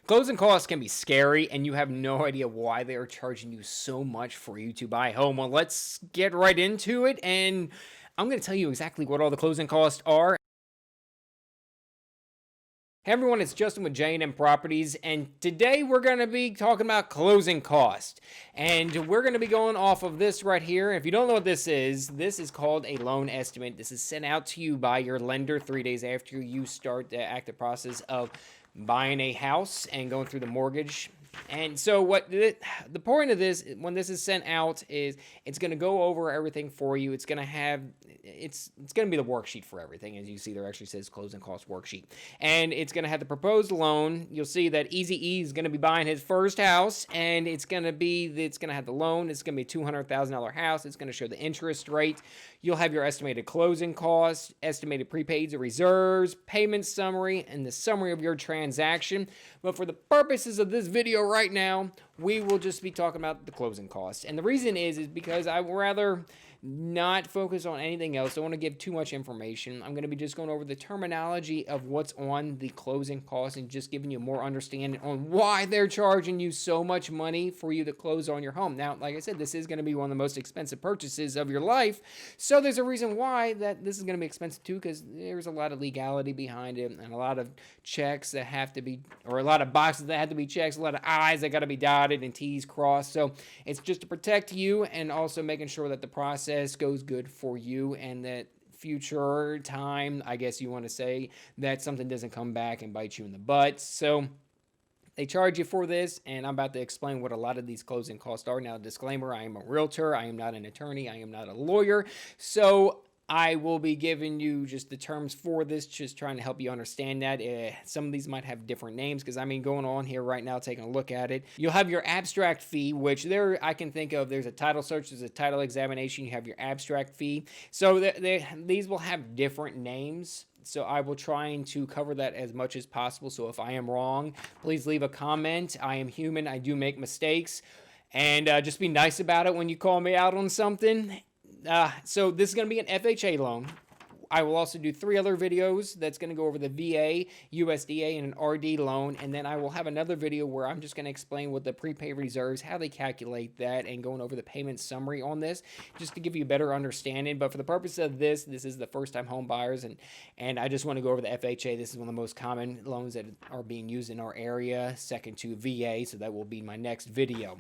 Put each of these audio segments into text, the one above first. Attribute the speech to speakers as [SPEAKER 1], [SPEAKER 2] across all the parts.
[SPEAKER 1] Closing costs can be scary, and you have no idea why they are charging you so much for you to buy a home. Well, let's get right into it, and I'm going to tell you exactly what all the closing costs are. Hey everyone, it's Justin with J&M Properties, and today we're going to be talking about closing costs. And we're going to be going off of this right here. If you don't know what this is called a loan estimate. This is sent out to you by your lender 3 days after you start the active process of buying a house and going through the mortgage. And so what the point of this, when this is sent out, is it's going to go over everything for you. It's going to have, it's going to be the worksheet for everything. As you see, there actually says closing cost worksheet. And it's going to have the proposed loan. You'll see that Easy E is going to be buying his first house, and it's going to have the loan. It's going to be a $200,000 house. It's going to show the interest rate. You'll have your estimated closing costs, estimated prepaids or reserves, payment summary, and the summary of your transaction. But for the purposes of this video right now, we will just be talking about the closing costs. And the reason is because I would rather not focus on anything else. I don't want to give too much information. I'm going to be just going over the terminology of what's on the closing costs and just giving you more understanding on why they're charging you so much money for you to close on your home. Now, like I said, this is going to be one of the most expensive purchases of your life. So there's a reason why that this is going to be expensive too, because there's a lot of legality behind it and a lot of checks that have to be, or a lot of boxes that have to be checked, a lot of I's that got to be dotted and T's crossed. So it's just to protect you and also making sure that the process goes good for you and that future time, I guess you want to say, that something doesn't come back and bite you in the butt. So they charge you for this, and I'm about to explain what a lot of these closing costs are. Now, disclaimer, I am a realtor. I am not an attorney. I am not a lawyer. So I will be giving you just the terms for this, just trying to help you understand that. Some of these might have different names because, going on here right now, taking a look at it. You'll have your abstract fee, which there I can think of. There's a title search, there's a title examination. You have your abstract fee. So these will have different names. So I will try to cover that as much as possible. So if I am wrong, please leave a comment. I am human. I do make mistakes. And just be nice about it when you call me out on something. So this is going to be an FHA loan. I will also do 3 other videos that's going to go over the VA, USDA, and an RD loan. And then I will have another video where I'm just going to explain what the prepaid reserves, how they calculate that, and going over the payment summary on this, just to give you a better understanding. But for the purpose of this is the first-time home buyers, and I just want to go over the FHA. This is one of the most common loans that are being used in our area, second to VA, so that will be my next video.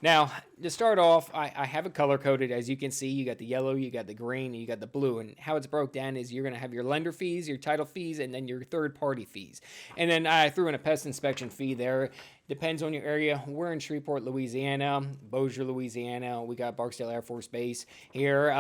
[SPEAKER 1] Now, to start off, I have it color-coded. As you can see, you got the yellow, you got the green, and you got the blue. And how it's broke down is you're going to have your lender fees, your title fees, and then your third-party fees. And then I threw in a pest inspection fee there. Depends on your area. We're in Shreveport, Louisiana, Bossier, Louisiana. We got Barksdale Air Force Base here.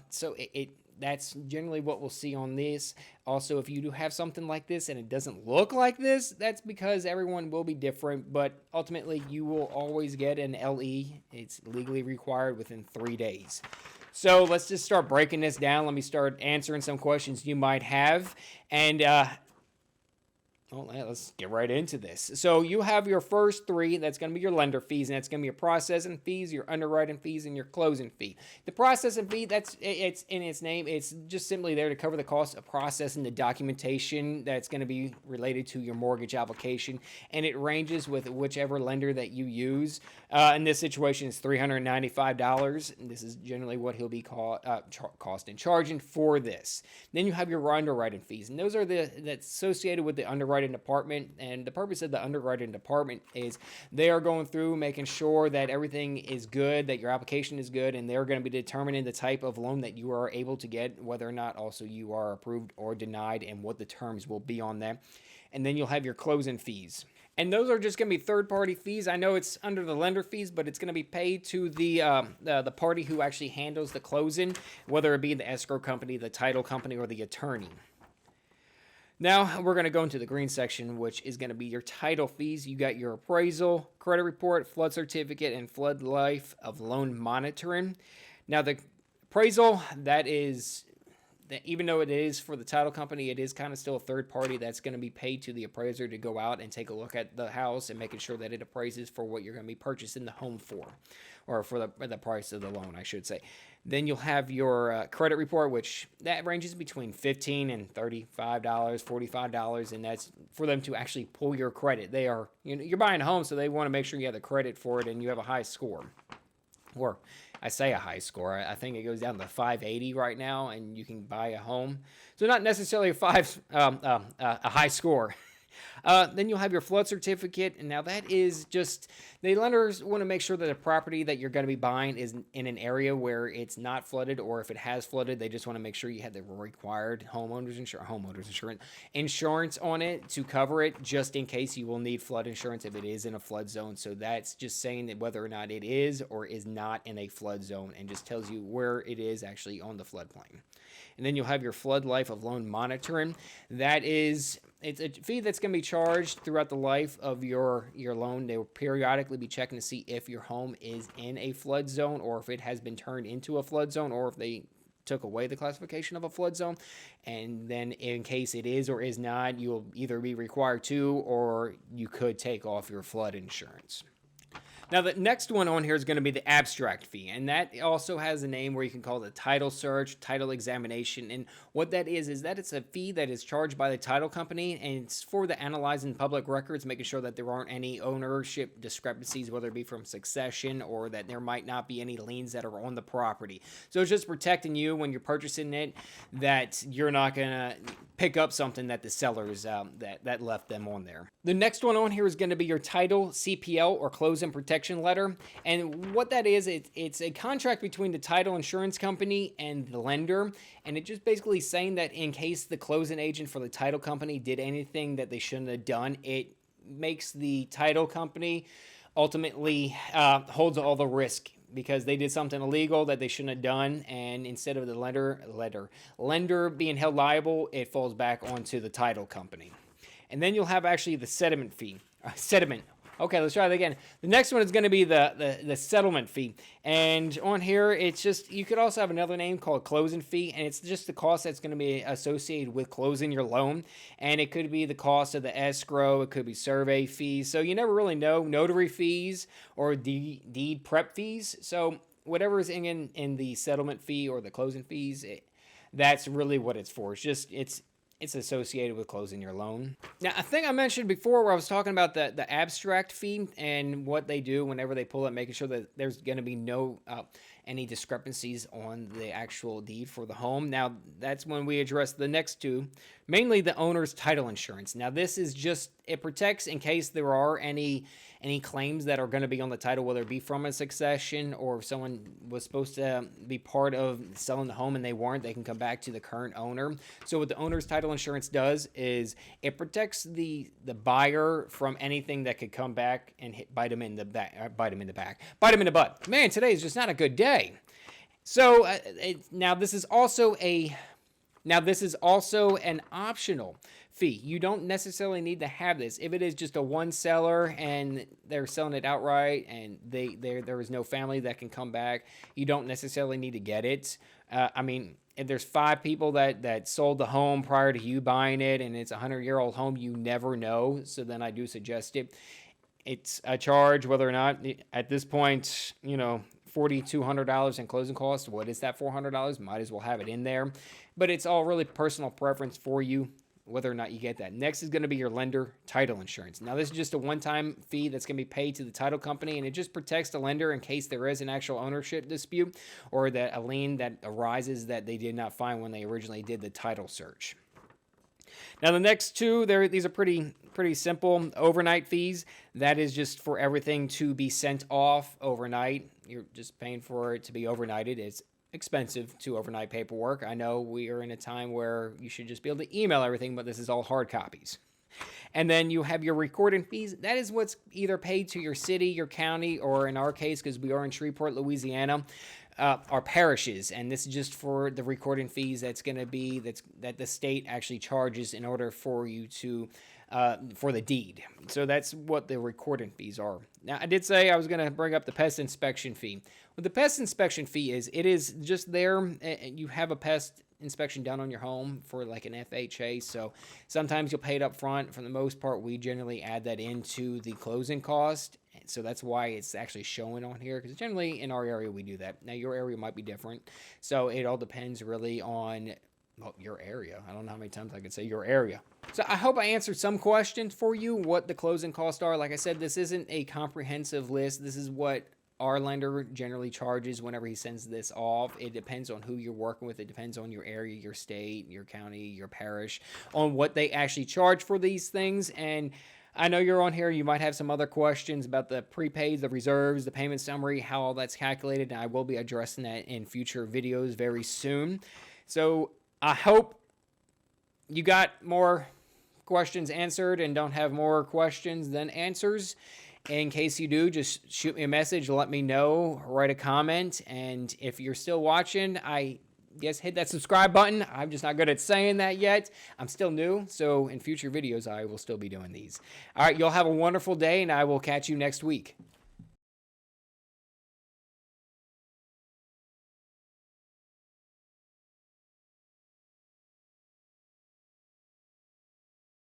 [SPEAKER 1] So that's generally what we'll see on this. Also, if you do have something like this and it doesn't look like this, that's because everyone will be different, but ultimately you will always get an LE. It's legally required within 3 days. So let's just start breaking this down. Let me start answering some questions you might have. And let's get right into this. So you have your first 3. That's going to be your lender fees, and that's going to be your processing fees, your underwriting fees, and your closing fee. The processing fee, it's in its name. It's just simply there to cover the cost of processing the documentation that's going to be related to your mortgage application, and it ranges with whichever lender that you use. In this situation, it's $395. And this is generally what he'll be charging for this. Then you have your underwriting fees, and those are that's associated with the underwriting department. And the purpose of the underwriting department is they are going through making sure that everything is good, that your application is good, and they're going to be determining the type of loan that you are able to get, whether or not also you are approved or denied, and what the terms will be on that. And then you'll have your closing fees. And those are just going to be third-party fees. I know it's under the lender fees, but it's going to be paid to the party who actually handles the closing, whether it be the escrow company, the title company, or the attorney. Now, we're going to go into the green section, which is going to be your title fees. You got your appraisal, credit report, flood certificate, and flood life of loan monitoring. Now, the appraisal, that is even though it is for the title company, it is kind of still a third party that's going to be paid to the appraiser to go out and take a look at the house and making sure that it appraises for what you're going to be purchasing the home for, or for the price of the loan, I should say. Then you'll have your credit report, which that ranges between $15 and $35, $45, and that's for them to actually pull your credit. They are, you're buying a home, so they want to make sure you have the credit for it and you have a high score. Or I say a high score. I think it goes down to 580 right now, and you can buy a home. So not necessarily a high score. Then you'll have your flood certificate, and now that is just, the lenders want to make sure that the property that you're going to be buying is in an area where it's not flooded, or if it has flooded, they just want to make sure you have the required homeowners insurance on it to cover it, just in case you will need flood insurance if it is in a flood zone. So that's just saying that whether or not it is or is not in a flood zone, and just tells you where it is actually on the floodplain. And then you'll have your flood life of loan monitoring. That is, it's a fee that's going to be charged throughout the life of your loan. They will periodically be checking to see if your home is in a flood zone, or if it has been turned into a flood zone, or if they took away the classification of a flood zone. And then in case it is or is not, you'll either be required to, or you could take off your flood insurance. Now, the next one on here is going to be the abstract fee, and that also has a name where you can call it title search, title examination, and what that is that it's a fee that is charged by the title company, and it's for the analyzing public records, making sure that there aren't any ownership discrepancies, whether it be from succession or that there might not be any liens that are on the property. So it's just protecting you when you're purchasing it, that you're not going to pick up something that the sellers that left them on there. The next one on here is going to be your title CPL, or closing protection letter. And what that is, it's a contract between the title insurance company and the lender, and it just basically saying that in case the closing agent for the title company did anything that they shouldn't have done, it makes the title company ultimately holds all the risk, because they did something illegal that they shouldn't have done, and instead of the lender being held liable, it falls back onto the title company. And then you'll have actually the settlement fee. Okay, let's try that again. The next one is going to be the settlement fee. And on here, it's just, you could also have another name called closing fee, and it's just the cost that's going to be associated with closing your loan. And it could be the cost of the escrow, it could be survey fees. So you never really know, notary fees or deed prep fees. So whatever is in the settlement fee or the closing fees, that's really what it's for. It's associated with closing your loan. Now, I think I mentioned before where I was talking about the abstract fee and what they do whenever they pull it, making sure that there's going to be no any discrepancies on the actual deed for the home. Now, that's when we address the next two, mainly the owner's title insurance. Now, this is just, it protects in case there are any claims that are going to be on the title, whether it be from a succession or if someone was supposed to be part of selling the home and they weren't, they can come back to the current owner. So what the owner's title insurance does is it protects the buyer from anything that could come back and bite them in the butt. Man, today is just not a good day. So now this is also an optional fee. You don't necessarily need to have this. If it is just a one seller and they're selling it outright and there is no family that can come back, you don't necessarily need to get it. If there's 5 people that sold the home prior to you buying it and it's a 100-year-old home, you never know. So then I do suggest it. It's a charge, whether or not at this point, $4,200 in closing costs. What is that $400? Might as well have it in there. But it's all really personal preference for you, whether or not you get that. Next is going to be your lender title insurance. Now, this is just a one-time fee that's going to be paid to the title company, and it just protects the lender in case there is an actual ownership dispute or that a lien that arises that they did not find when they originally did the title search. Now, the next two, these are pretty simple. Overnight fees, that is just for everything to be sent off overnight. You're just paying for it to be overnighted. It's expensive to overnight paperwork. I know we are in a time where you should just be able to email everything, but this is all hard copies. And then you have your recording fees. That is what's either paid to your city, your county, or in our case, because we are in Shreveport, Louisiana, our parishes. And this is just for the recording fees that the state actually charges in order for you to for the deed. So that's what the recording fees are. Now, I did say I was going to bring up the pest inspection fee. What the pest inspection fee is, it is just there. You have a pest inspection done on your home for like an FHA. So sometimes you'll pay it up front. For the most part, we generally add that into the closing cost. So that's why it's actually showing on here, because generally in our area we do that. Now your area might be different. So it all depends really on your area. I don't know how many times I could say your area. So I hope I answered some questions for you, what the closing costs are. Like I said, this isn't a comprehensive list. This is what our lender generally charges whenever he sends this off. It depends on who you're working with. It depends on your area, your state, your county, your parish, on what they actually charge for these things. And I know you're on here. You might have some other questions about the prepaids, the reserves, the payment summary, how all that's calculated. And I will be addressing that in future videos very soon. So I hope you got more questions answered and don't have more questions than answers. In case you do, just shoot me a message, let me know, write a comment. And if you're still watching, I guess hit that subscribe button. I'm just not good at saying that yet. I'm still new, so in future videos, I will still be doing these. All right, you'll have a wonderful day, and I will catch you next week.